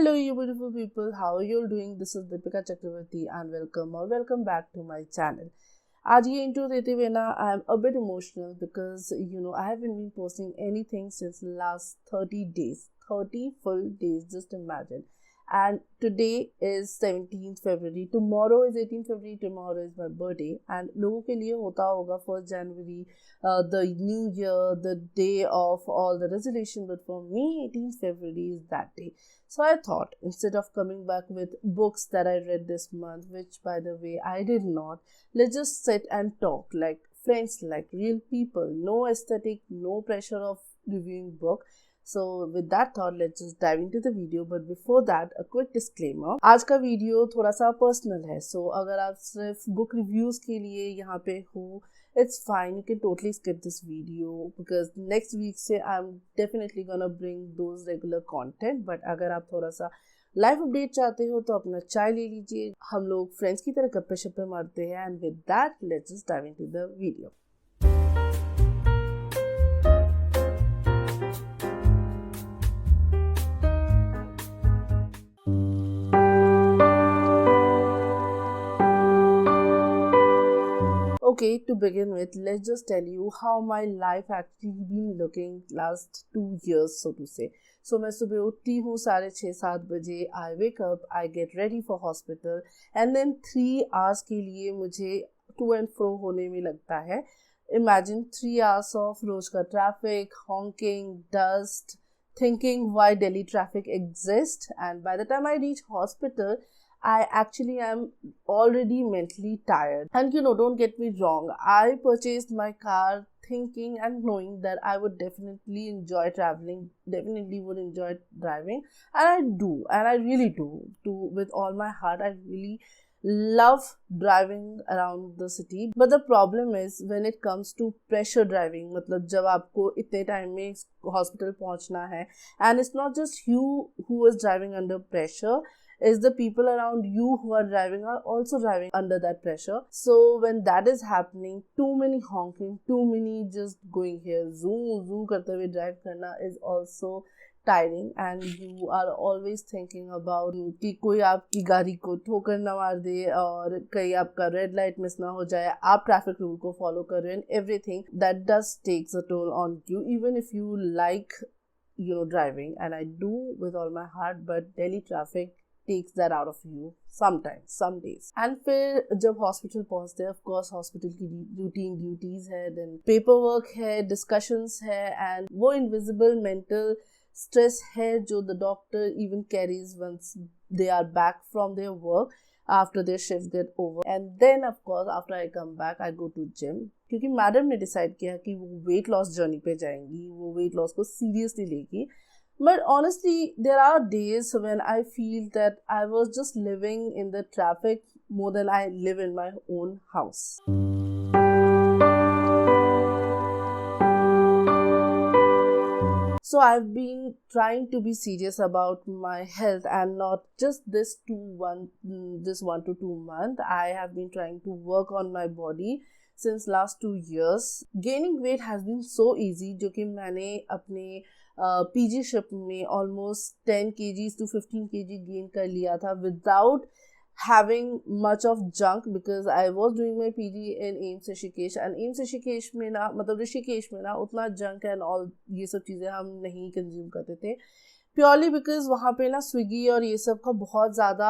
Hello, you beautiful people. How are you all doing? This is Deepika Chakravarti and welcome back to my channel. आज ये intro देते हुए ना I am a bit emotional because I haven't been posting anything since last 30 days. 30 full days, just imagine. And today is 17th February. Tomorrow is 18th February. Tomorrow is my birthday. And लोगों के लिए होता होगा 1st January, the new year, the day of all the resolution. But for me, 18th February is that day. So I thought, instead of coming back with books that I read this month, which by the way I did not, let's just sit and talk like friends, like real people. No aesthetic, no pressure of reviewing book. So with that thought, let's just dive into the video. But before that, a quick disclaimer. आज का video थोड़ा सा personal है, so अगर आप सिर्फ book reviews के लिए यहाँ पे हो, it's fine. You can totally skip this video because next week से I'm definitely gonna bring those regular content. But अगर आप थोड़ा सा लाइव अपडेट चाहते हो तो अपना चाय ले लीजिए. हम लोग फ्रेंड्स की तरह गप्पे शप्पे मारते हैं. And with that, let's just dive into the video. Okay, to begin with, let's just tell you how my life actually been looking last 2 years, so to say. So मैं सुबह उठती हूँ 6:30-7 बजे. I wake up, I get ready for hospital, and then 3 hours के लिए मुझे to and fro होने में लगता है. Imagine 3 hours of रोज का traffic, honking, dust, thinking why Delhi traffic exists, and by the time I reach hospital, I actually am already mentally tired. And don't get me wrong, I purchased my car thinking and knowing that I would definitely enjoy traveling, definitely would enjoy driving, and I do, and I really do, with all my heart. I really love driving around the city. But the problem is when it comes to pressure driving, मतलब जब आपको इतने time में hospital पहुंचना है, and it's not just you who is driving under pressure, is the people around you who are driving are also driving under that pressure. So when that is happening, too many honking, too many just going here, zoo करते हुए drive करना is also tiring, and you are always thinking about कि कोई आपकी गाड़ी को ठोकर ना मार दे और कहीं आपका रेड लाइट मिस ना हो जाए, आप ट्रैफिक रूल को फॉलो कर रहे हो, and everything that does takes a toll on you, even if you like driving, and I do with all my heart. But Delhi traffic takes that out of you sometimes, some days. And फिर जब hospital पहुंचते हैं, of course hospital की routine duties है, then paper है, discussions है, and वो invisible mental stress है जो the doctor even carries once they are back from their work after their shift get over. And then of course after I come back, I go to gym क्योंकि madam ने decide किया कि वो weight loss journey पे जाएंगी, वो weight loss को seriously लेगी. But honestly, there are days when I feel that I was just living in the traffic more than I live in my own house. So I've been trying to be serious about my health, and not just this 1 to 2 months. I have been trying to work on my body since last 2 years. Gaining weight has been so easy, जो कि मैंने अपने PG ship में almost 10 kgs to 15 kg gain कर लिया था without having much of junk, because I was doing my PG in AIIMS Rishikesh, and AIIMS Rishikesh में ना, मतलब ऋषिकेश में ना उतना जंक एंड ऑल ये सब चीज़ें हम नहीं कंज्यूम करते थे, प्योरली बिकॉज वहाँ पे ना स्विगी और ये सब का बहुत ज़्यादा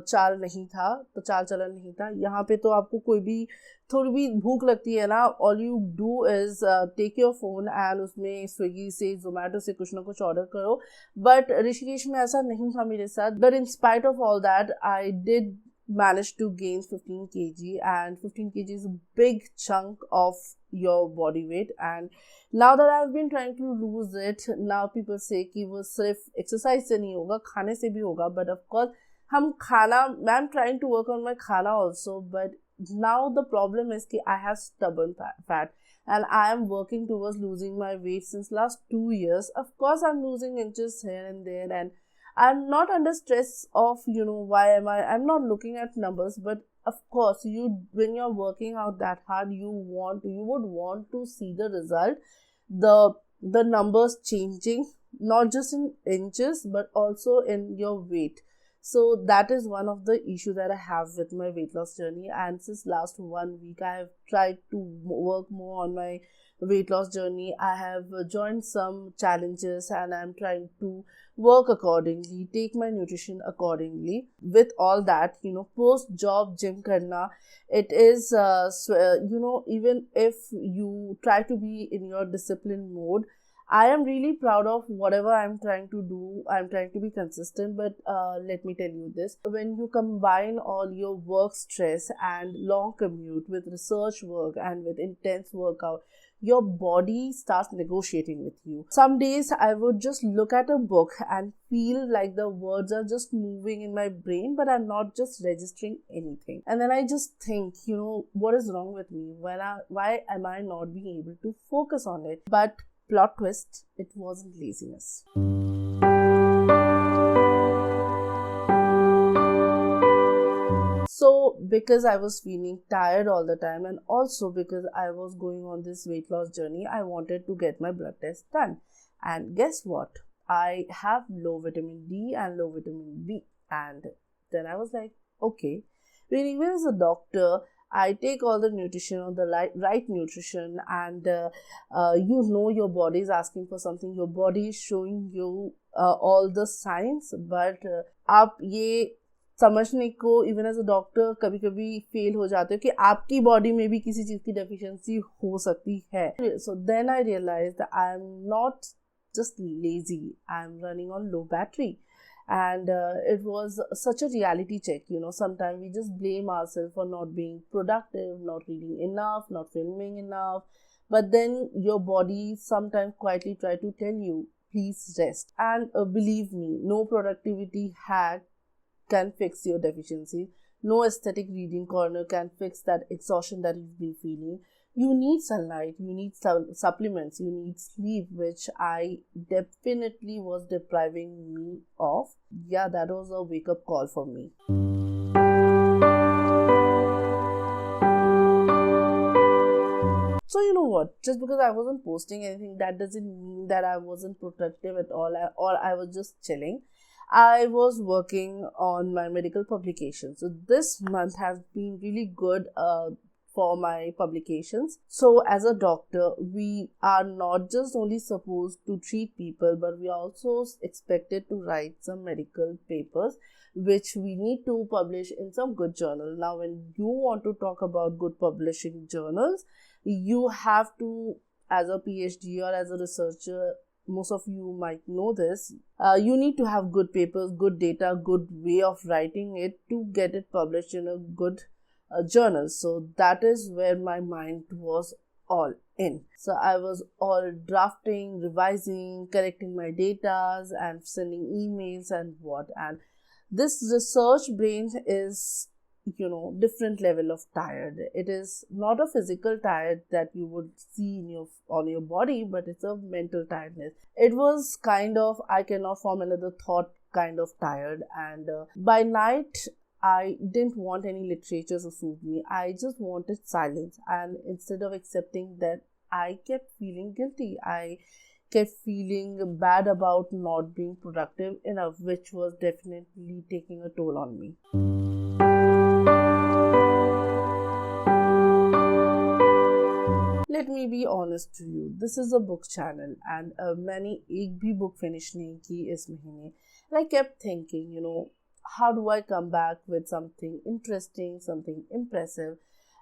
चाल नहीं था, तो चाल चलन नहीं था. यहाँ पे तो आपको कोई भी थोड़ी भी भूख लगती है ना, all you do is take your phone and उसमें स्विगी से जोमेटो से कुछ ना कुछ ऑर्डर करो. बट ऋषिकेश में ऐसा नहीं था मेरे साथ. But in spite of all that, I did managed to gain 15 kg, and 15 kg is a big chunk of your body weight. And now that I've been trying to lose it, now people say कि वो सिर्फ exercise से नहीं होगा, खाने से भी होगा. But of course हम खाना, I'm trying to work on my खाना also, but now the problem is कि I have stubborn fat, and I am working towards losing my weight since last 2 years. Of course I'm losing inches here and there, and I'm not under stress of why I'm not looking at numbers. But of course when you're working out that hard, you would want to see the result, the numbers changing not just in inches but also in your weight. So that is one of the issue that I have with my weight loss journey, and since last 1 week I have tried to work more on my weight loss journey. I have joined some challenges and I'm trying to work accordingly, take my nutrition accordingly. With all that, post job gym karna, it is even if you try to be in your discipline mode, I am really proud of whatever I'm trying to do. I'm trying to be consistent, but let me tell you this. When you combine all your work stress and long commute with research work and with intense workout, your body starts negotiating with you. Some days I would just look at a book and feel like the words are just moving in my brain, but I'm not just registering anything. And then I just think, what is wrong with me? Why am I not being able to focus on it? But plot twist, it wasn't laziness. So, because I was feeling tired all the time, and also because I was going on this weight loss journey, I wanted to get my blood test done. And guess what? I have low vitamin D and low vitamin B. And then I was like, okay, when even as a doctor, I take all the nutrition or the right nutrition, and your body is asking for something. Your body is showing you all the signs, but आप ये समझने को even as a doctor कभी कभी fail हो जाते हो कि आपकी बॉडी में भी किसी चीज़ की डेफिशिएंसी हो सकती है. So then I realise that I am not just lazy. I'm running on low battery. And it was such a reality check. Sometimes we just blame ourselves for not being productive, not reading enough, not filming enough. But then your body sometimes quietly try to tell you, please rest. And believe me, no productivity hack can fix your deficiency. No aesthetic reading corner can fix that exhaustion that you've been feeling. You need sunlight, you need supplements, you need sleep, which I definitely was depriving me of. Yeah, that was a wake-up call for me. So you know what, just because I wasn't posting anything, that doesn't mean that I wasn't productive at all, or I was just chilling. I was working on my medical publication. So this month has been really good for my publications. So as a doctor, we are not just only supposed to treat people, but we are also expected to write some medical papers, which we need to publish in some good journal. Now, when you want to talk about good publishing journals, you have to, as a PhD or as a researcher, most of you might know this, you need to have good papers, good data, good way of writing it to get it published in a good journal. So that is where my mind was all in. So I was all drafting, revising, correcting my datas and sending emails and what. And this research brain is, different level of tired. It is not a physical tired that you would see on your body, but it's a mental tiredness. It was kind of, I cannot form another thought kind of tired. And by night, I didn't want any literature to soothe me. I just wanted silence. And instead of accepting that, I kept feeling guilty. I kept feeling bad about not being productive enough, which was definitely taking a toll on me. Let me be honest to you. This is a book channel, and मैंने एक भी book finish नहीं की इस महीने. And I kept thinking, how do I come back with something interesting, something impressive?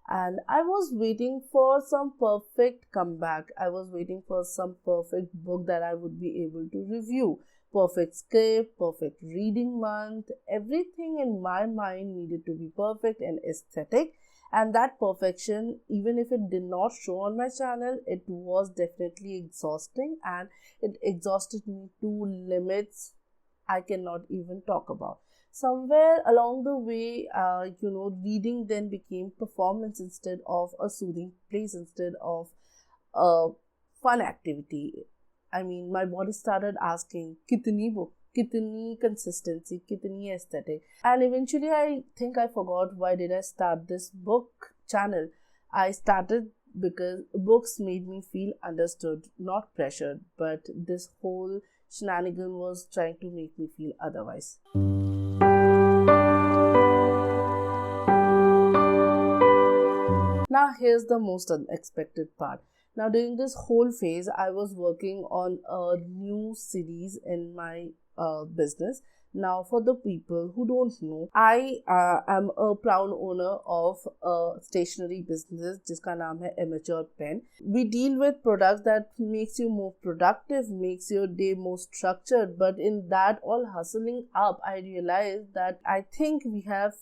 And I was waiting for some perfect comeback. I was waiting for some perfect book that I would be able to review. Perfect script, perfect reading month. Everything in my mind needed to be perfect and aesthetic. And that perfection, even if it did not show on my channel, it was definitely exhausting, and it exhausted me to limits I cannot even talk about. Somewhere along the way, reading then became performance instead of a soothing place, instead of a fun activity. I mean, my body started asking, kitni book, kitni consistency, kitni aesthetic. And eventually I think I forgot why did I start this book channel. I started because books made me feel understood, not pressured, but this whole shenanigan was trying to make me feel otherwise. Now here's the most unexpected part. Now during this whole phase, I was working on a new series in my business. Now for the people who don't know, I am a proud owner of a stationery business जिसका नाम है Amateur Pen. We deal with products that makes you more productive, makes your day more structured. But in that all hustling up, I realized that I think we have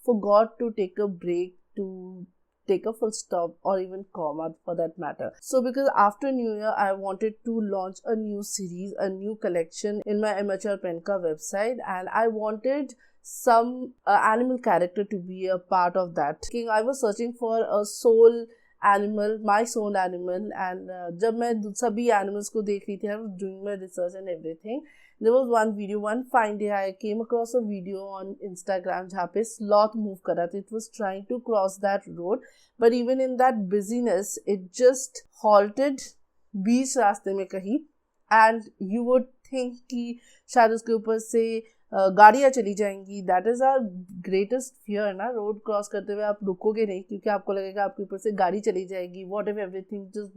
forgot to take a break to take a full stop or even comma for that matter. So because after New Year, I wanted to launch a new series, a new collection in my Amateur Pen ka website, and I wanted some animal character to be a part of that. I was searching for a soul animal, my soul animal, and जब मैं सभी animals को देख रही थी, I was doing my research and everything. There was one video, one fine day I came across a video on Instagram जहाँ पे sloth move कर रहा था. It was trying to cross that road, but even in that busyness, it just halted बीच रास्ते में कहीं, and you would think कि शायद उसके ऊपर से गाड़ियाँ चली जाएंगी. That is our greatest fear ना, रोड क्रॉस करते हुए आप रुकोगे नहीं क्योंकि आपको लगेगा आपके ऊपर से गाड़ी चली जाएगी. What if everything just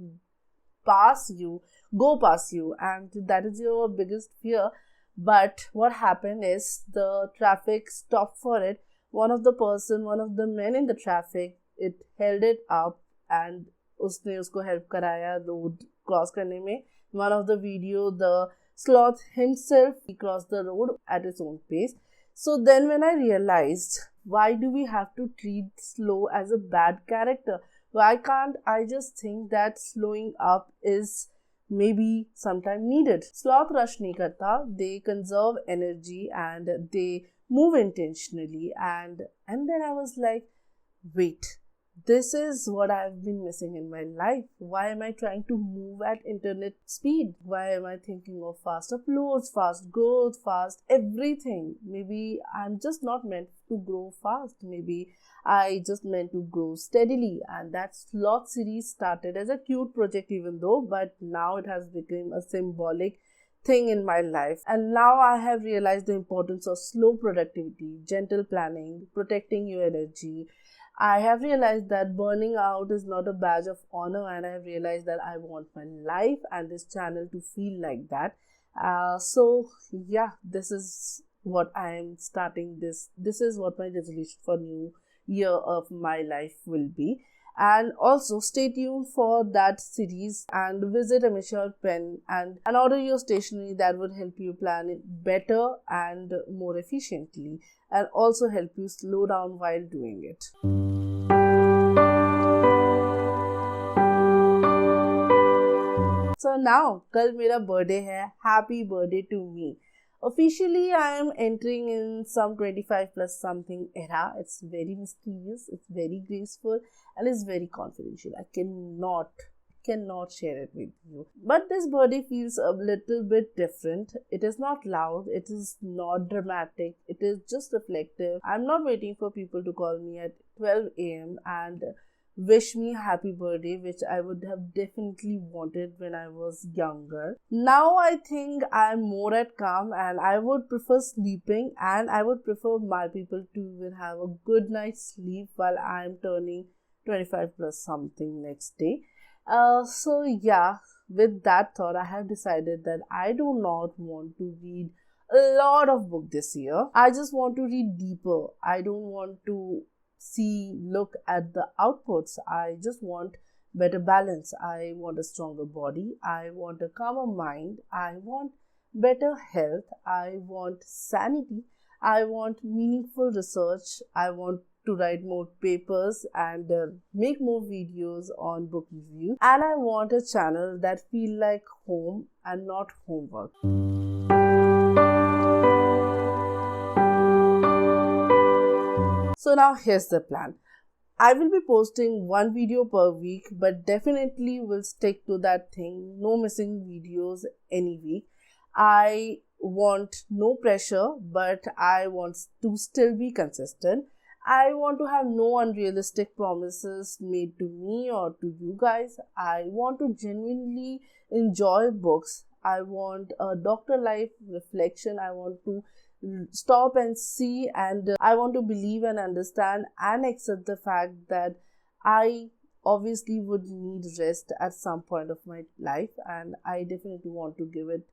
pass you, go past you, and that is your biggest fear. But what happened is the traffic stopped for it. One of the men in the traffic, it held it up and उसने उसको help कराया road cross करने में. One of the video, the sloth himself, he crossed the road at his own pace. So then when I realized, why do we have to treat slow as a bad character? Why can't I just think that slowing up is maybe sometime needed? Sloth rush nahi karta, they conserve energy and they move intentionally, and then I was like, wait, this is what I've been missing in my life. Why am I trying to move at internet speed? Why am I thinking of fast uploads, fast growth, fast everything? Maybe I'm just not meant to grow fast. Maybe I just meant to grow steadily. And that sloth series started as a cute project even though, but now it has become a symbolic thing in my life. And now I have realized the importance of slow productivity, gentle planning, protecting your energy. I have realized that burning out is not a badge of honor, and I have realized that I want my life and this channel to feel like that. So yeah, this is what I am starting this is what my resolution for new year of my life will be. And also stay tuned for that series and visit Amateur Pen and order your stationery that would help you plan it better and more efficiently, and also help you slow down while doing it. So now, कल मेरा birthday है. Happy birthday to me. Officially, I am entering in some 25 plus something era. It's very mysterious, it's very graceful, and it's very confidential. I cannot share it with you. But this birthday feels a little bit different. It is not loud, it is not dramatic, it is just reflective. I'm not waiting for people to call me at 12 a.m. and wish me happy birthday, which I would have definitely wanted when I was younger. Now I think I'm more at calm, and I would prefer sleeping, and I would prefer my people to even have a good night's sleep while I'm turning 25 plus something next day. So yeah, with that thought, I have decided that I do not want to read a lot of book this year. I just want to read deeper. I don't want to look at the outputs. I just want better balance. I want a stronger body. I want a calmer mind. I want better health. I want sanity. I want meaningful research. I want to write more papers and make more videos on book reviews. And I want a channel that feel like home and not homework. So now here's the plan. I will be posting one video per week, but definitely will stick to that thing. No missing videos any week. I want no pressure, but I want to still be consistent. I want to have no unrealistic promises made to me or to you guys. I want to genuinely enjoy books. I want a doctor life reflection. I want to stop and see, and I want to believe and understand and accept the fact that I obviously would need rest at some point of my life, and I definitely want to give it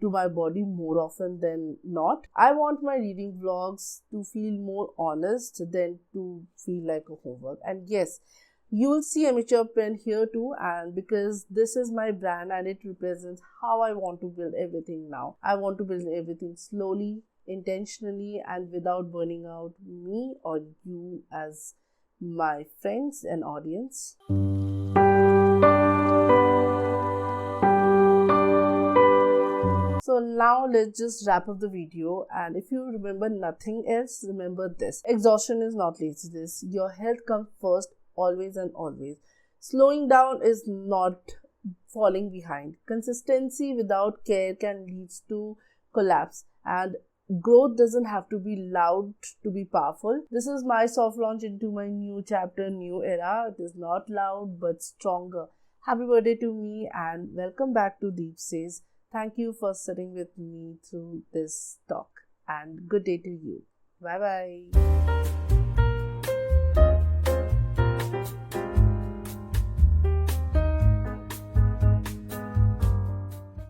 to my body more often than not. I want my reading vlogs to feel more honest than to feel like a homework. And yes, you will see Amateur Pen here too, and because this is my brand and it represents how I want to build everything now. I want to build everything slowly, intentionally, and without burning out me or you as my friends and audience. So now let's just wrap up the video, and if you remember nothing else, remember this: exhaustion is not laziness. Your health comes first, always and always. Slowing down is not falling behind. Consistency without care can lead to collapse, and growth doesn't have to be loud to be powerful. This is my soft launch into my new chapter, new era. It is not loud but stronger. Happy birthday to me, and welcome back to Deep Says. Thank you for sitting with me through this talk, and good day to you. Bye bye.